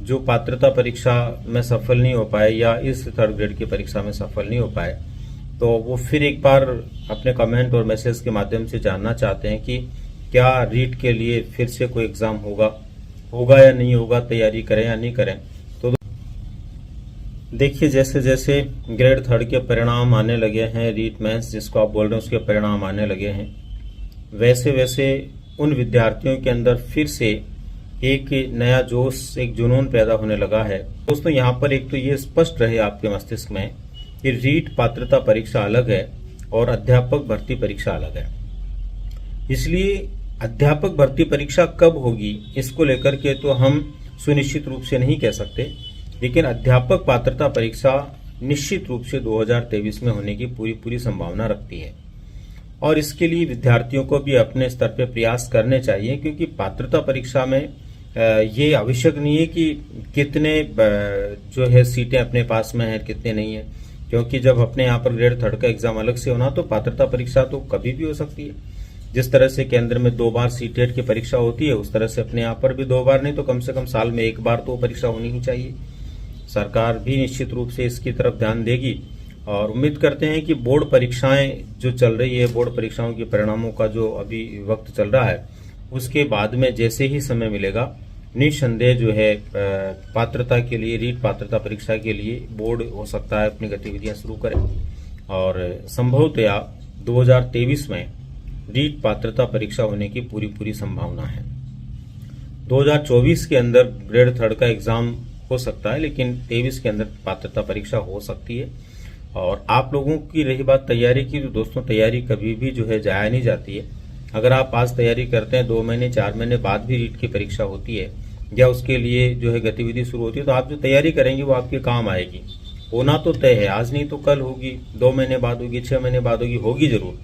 जो पात्रता परीक्षा में सफल नहीं हो पाए या इस 3rd ग्रेड की परीक्षा में सफल नहीं हो पाए, तो वो फिर एक बार अपने कमेंट और मैसेज के माध्यम से जानना चाहते हैं कि क्या रीट के लिए फिर से कोई एग्जाम होगा या नहीं होगा, तैयारी करें या नहीं करें। तो देखिए, जैसे जैसे ग्रेड 3rd के परिणाम आने लगे हैं, रीट मेंस जिसको आप बोल रहे हैं उसके परिणाम आने लगे हैं, वैसे वैसे उन विद्यार्थियों के अंदर फिर से एक नया जोश, एक जुनून पैदा होने लगा है। दोस्तों, यहाँ पर एक तो ये स्पष्ट रहे आपके मस्तिष्क में कि रीट पात्रता परीक्षा अलग है और अध्यापक भर्ती परीक्षा अलग है। इसलिए अध्यापक भर्ती परीक्षा कब होगी इसको लेकर के तो हम सुनिश्चित रूप से नहीं कह सकते, लेकिन अध्यापक पात्रता परीक्षा निश्चित रूप से 2023 में होने की पूरी संभावना रखती है। और इसके लिए विद्यार्थियों को भी अपने स्तर पर प्रयास करने चाहिए, क्योंकि पात्रता परीक्षा में ये आवश्यक नहीं है कि कितने जो है सीटें अपने पास में है, कितने नहीं है, क्योंकि जब अपने यहाँ पर ग्रेड 3rd का एग्जाम अलग से होना तो पात्रता परीक्षा तो कभी भी हो सकती है। जिस तरह से केंद्र में 2 बार सीटेट की परीक्षा होती है, उस तरह से अपने यहाँ पर भी 2 बार नहीं तो कम से कम साल में 1 बार तो परीक्षा होनी ही चाहिए। सरकार भी निश्चित रूप से इसकी तरफ ध्यान देगी और उम्मीद करते हैं कि बोर्ड परीक्षाएं जो चल रही है, बोर्ड परीक्षाओं के परिणामों का जो अभी वक्त चल रहा है, उसके बाद में जैसे ही समय मिलेगा, निसंदेह जो है पात्रता के लिए, रीट पात्रता परीक्षा के लिए बोर्ड हो सकता है अपनी गतिविधियां शुरू करे और संभवतया 2023 में रीट पात्रता परीक्षा होने की पूरी संभावना है। 2024 के अंदर ग्रेड 3rd का एग्जाम हो सकता है, लेकिन 23 के अंदर पात्रता परीक्षा हो सकती है। और आप लोगों की रही बात तैयारी की, तो दोस्तों तैयारी कभी भी जो है जाया नहीं जाती है। अगर आप आज तैयारी करते हैं, 2 महीने 4 महीने बाद भी रीट की परीक्षा होती है या उसके लिए जो है गतिविधि शुरू होती है, तो आप जो तैयारी करेंगे वो आपके काम आएगी। होना तो तय है, आज नहीं तो कल होगी, 2 महीने बाद होगी, 6 महीने बाद होगी जरूर।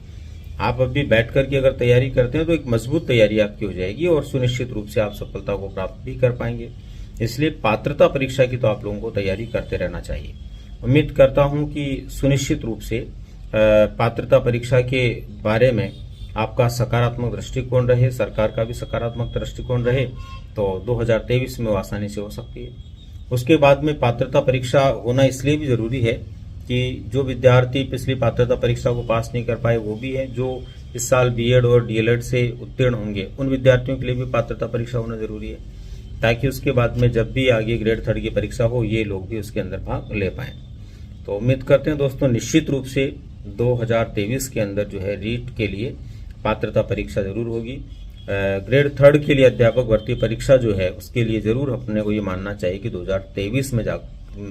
आप अभी बैठ करके अगर तैयारी करते हैं तो एक मजबूत तैयारी आपकी हो जाएगी और सुनिश्चित रूप से आप सफलता को प्राप्त भी कर पाएंगे। इसलिए पात्रता परीक्षा की तो आप लोगों को तैयारी करते रहना चाहिए। उम्मीद करता हूं कि सुनिश्चित रूप से पात्रता परीक्षा के बारे में आपका सकारात्मक दृष्टिकोण रहे, सरकार का भी सकारात्मक दृष्टिकोण रहे, तो 2023 में वो आसानी से हो सकती है। उसके बाद में पात्रता परीक्षा होना इसलिए भी जरूरी है कि जो विद्यार्थी पिछली पात्रता परीक्षा को पास नहीं कर पाए वो भी है, जो इस साल बीएड और डीएलएड से उत्तीर्ण होंगे उन विद्यार्थियों के लिए भी पात्रता परीक्षा होना जरूरी है, ताकि उसके बाद में जब भी आगे ग्रेड 3rd की परीक्षा हो, ये लोग भी उसके अंदर भाग ले पाएं। तो उम्मीद करते हैं दोस्तों, निश्चित रूप से 2023 के अंदर जो है रीट के लिए पात्रता परीक्षा जरूर होगी। ग्रेड 3rd के लिए अध्यापक भर्ती परीक्षा जो है उसके लिए जरूर अपने को ये मानना चाहिए कि 2023 में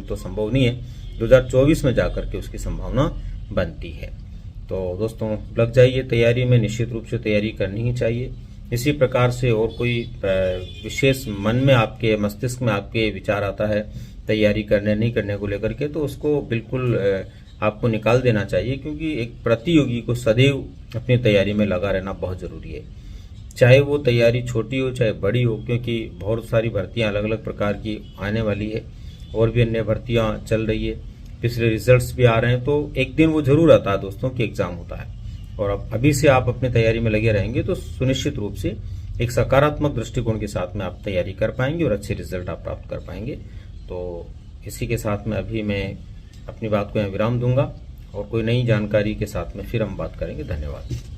तो संभव नहीं है, 2024 में जाकर के उसकी संभावना बनती है। तो दोस्तों लग जाइए तैयारी में, निश्चित रूप से तैयारी करनी ही चाहिए। इसी प्रकार से और कोई विशेष मन में आपके मस्तिष्क में आपके विचार आता है तैयारी करने नहीं करने को लेकर के, तो उसको बिल्कुल आपको निकाल देना चाहिए, क्योंकि एक प्रतियोगी को सदैव अपनी तैयारी में लगा रहना बहुत जरूरी है। चाहे वो तैयारी छोटी हो चाहे बड़ी हो, क्योंकि बहुत सारी भर्तियां अलग अलग प्रकार की आने वाली है और भी अन्य भर्तियां चल रही है, पिछले रिजल्ट्स भी आ रहे हैं, तो एक दिन वो जरूर आता है दोस्तों कि एग्जाम होता है। और अब अभी से आप अपनी तैयारी में लगे रहेंगे तो सुनिश्चित रूप से एक सकारात्मक दृष्टिकोण के साथ में आप तैयारी कर पाएंगे और अच्छे रिजल्ट आप प्राप्त कर पाएंगे। तो इसी के साथ में अभी मैं अपनी बात को यहाँ विराम दूंगा और कोई नई जानकारी के साथ में फिर हम बात करेंगे। धन्यवाद।